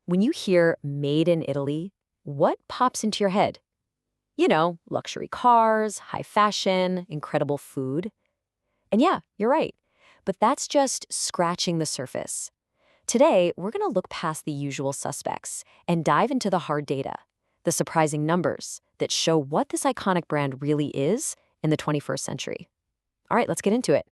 When you hear made in Italy, what pops into your head? Luxury cars, high fashion, incredible food. And yeah, you're right. But that's just scratching the surface. Today, we're going to look past the usual suspects and dive into the hard data, the surprising numbers that show what this iconic brand really is in the 21st century. All right, let's get into it.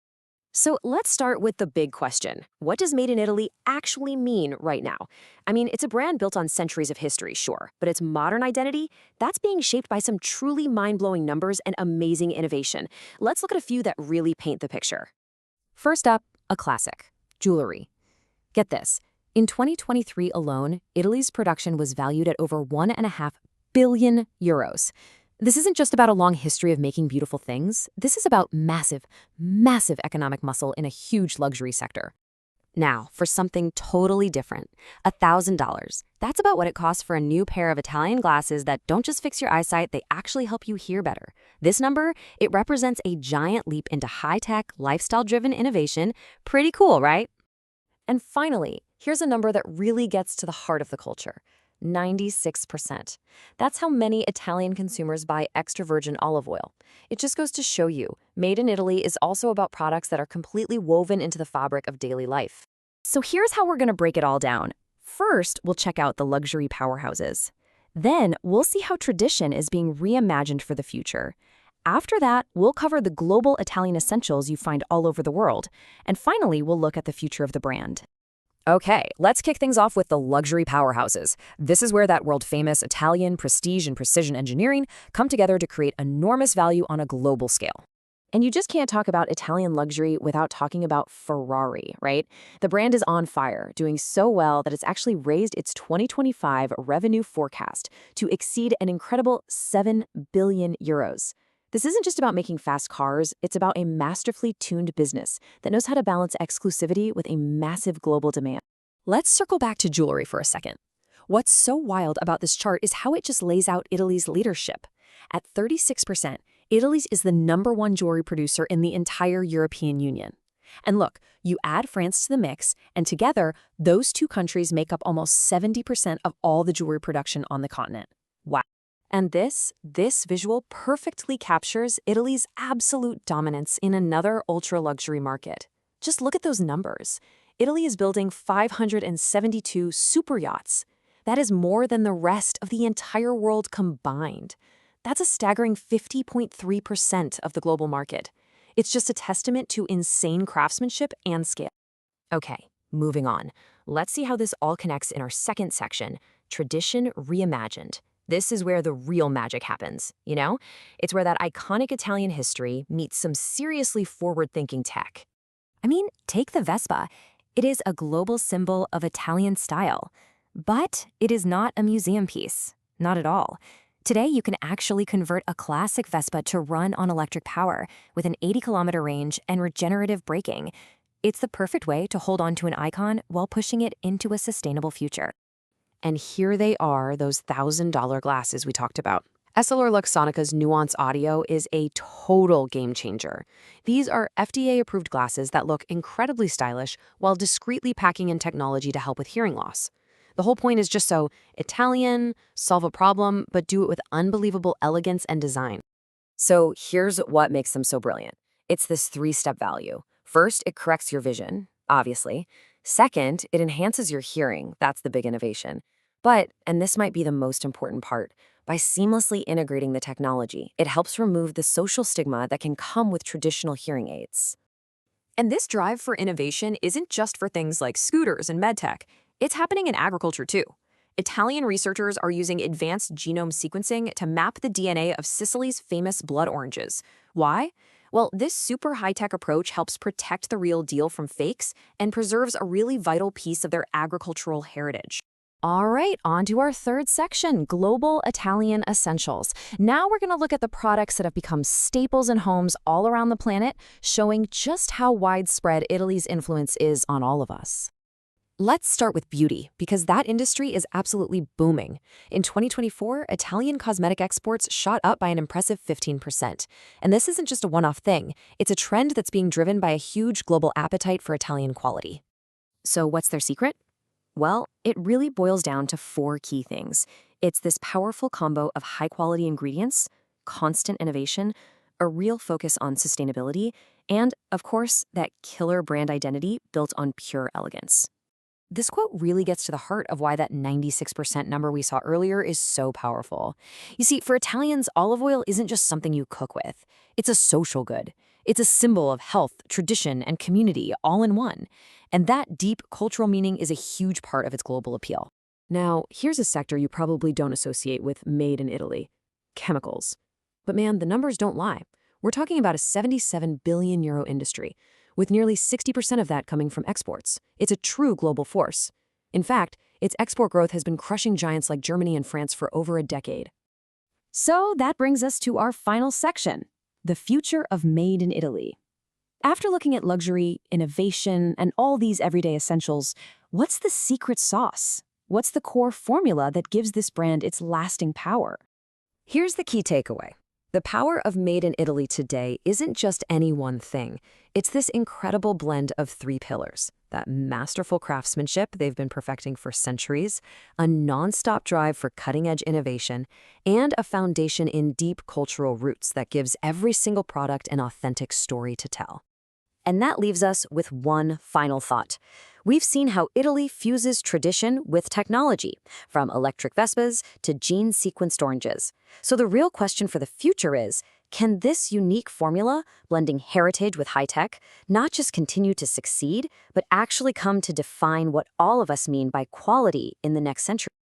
So let's start with the big question. What does Made in Italy actually mean right now? I mean, it's a brand built on centuries of history, sure, but its modern identity, that's being shaped by some truly mind-blowing numbers and amazing innovation. Let's look at a few that really paint the picture. First up, a classic, jewelry. Get this. In 2023 alone, Italy's production was valued at over 1.5 billion euros. This isn't just about a long history of making beautiful things. This is about massive, massive economic muscle in a huge luxury sector. Now, for something totally different, $1,000. That's about what it costs for a new pair of Italian glasses that don't just fix your eyesight, they actually help you hear better. This number, it represents a giant leap into high-tech, lifestyle-driven innovation. Pretty cool, right? And finally, here's a number that really gets to the heart of the culture. 96%. That's how many Italian consumers buy extra virgin olive oil. It just goes to show you, Made in Italy is also about products that are completely woven into the fabric of daily life. So here's how we're going to break it all down. First, we'll check out the luxury powerhouses. Then, we'll see how tradition is being reimagined for the future. After that, we'll cover the global Italian essentials you find all over the world. And finally, we'll look at the future of the brand. Okay, let's kick things off with the luxury powerhouses. This is where that world-famous Italian prestige and precision engineering come together to create enormous value on a global scale. And you just can't talk about Italian luxury without talking about Ferrari, right? The brand is on fire, doing so well that it's actually raised its 2025 revenue forecast to exceed an incredible 7 billion euros. This isn't just about making fast cars, it's about a masterfully tuned business that knows how to balance exclusivity with a massive global demand. Let's circle back to jewelry for a second. What's so wild about this chart is how it just lays out Italy's leadership. At 36%, Italy is the #1 jewelry producer in the entire European Union. And look, you add France to the mix, and together, those two countries make up almost 70% of all the jewelry production on the continent. Wow. And this visual perfectly captures Italy's absolute dominance in another ultra-luxury market. Just look at those numbers. Italy is building 572 super yachts. That is more than the rest of the entire world combined. That's a staggering 50.3% of the global market. It's just a testament to insane craftsmanship and scale. Okay, moving on. Let's see how this all connects in our second section, Tradition Reimagined. This is where the real magic happens, you know? It's where that iconic Italian history meets some seriously forward-thinking tech. I mean, take the Vespa. It is a global symbol of Italian style. But it is not a museum piece. Not at all. Today, you can actually convert a classic Vespa to run on electric power with an 80-kilometer range and regenerative braking. It's the perfect way to hold on to an icon while pushing it into a sustainable future. And here they are, those $1,000 glasses we talked about. EssilorLuxottica's Nuance Audio is a total game changer. These are FDA-approved glasses that look incredibly stylish while discreetly packing in technology to help with hearing loss. The whole point is just so Italian, solve a problem, but do it with unbelievable elegance and design. So here's what makes them so brilliant. It's this three-step value. First, it corrects your vision, obviously. Second, it enhances your hearing. That's the big innovation. But, and this might be the most important part, by seamlessly integrating the technology, it helps remove the social stigma that can come with traditional hearing aids. And this drive for innovation isn't just for things like scooters and medtech. It's happening in agriculture too. Italian researchers are using advanced genome sequencing to map the DNA of Sicily's famous blood oranges. Why? Well, this super high-tech approach helps protect the real deal from fakes and preserves a really vital piece of their agricultural heritage. All right, on to our third section, Global Italian Essentials. Now we're going to look at the products that have become staples in homes all around the planet, showing just how widespread Italy's influence is on all of us. Let's start with beauty, because that industry is absolutely booming. In 2024, Italian cosmetic exports shot up by an impressive 15%. And this isn't just a one-off thing. It's a trend that's being driven by a huge global appetite for Italian quality. So what's their secret? Well, it really boils down to four key things. It's this powerful combo of high quality ingredients, constant innovation, a real focus on sustainability, and, of course, that killer brand identity built on pure elegance. This quote really gets to the heart of why that 96% number we saw earlier is so powerful. You see, for Italians, olive oil isn't just something you cook with, it's a social good. It's a symbol of health, tradition, and community all in one. And that deep cultural meaning is a huge part of its global appeal. Now, here's a sector you probably don't associate with made in Italy: chemicals. But man, the numbers don't lie. We're talking about a 77 billion euro industry, with nearly 60% of that coming from exports. It's a true global force. In fact, its export growth has been crushing giants like Germany and France for over a decade. So that brings us to our final section, the future of Made in Italy. After looking at luxury, innovation, and all these everyday essentials, what's the secret sauce? What's the core formula that gives this brand its lasting power? Here's the key takeaway. The power of Made in Italy today isn't just any one thing. It's this incredible blend of three pillars: that masterful craftsmanship they've been perfecting for centuries, a nonstop drive for cutting-edge innovation, and a foundation in deep cultural roots that gives every single product an authentic story to tell. And that leaves us with one final thought. We've seen how Italy fuses tradition with technology, from electric Vespas to gene-sequenced oranges. So the real question for the future is, can this unique formula, blending heritage with high-tech, not just continue to succeed, but actually come to define what all of us mean by quality in the next century?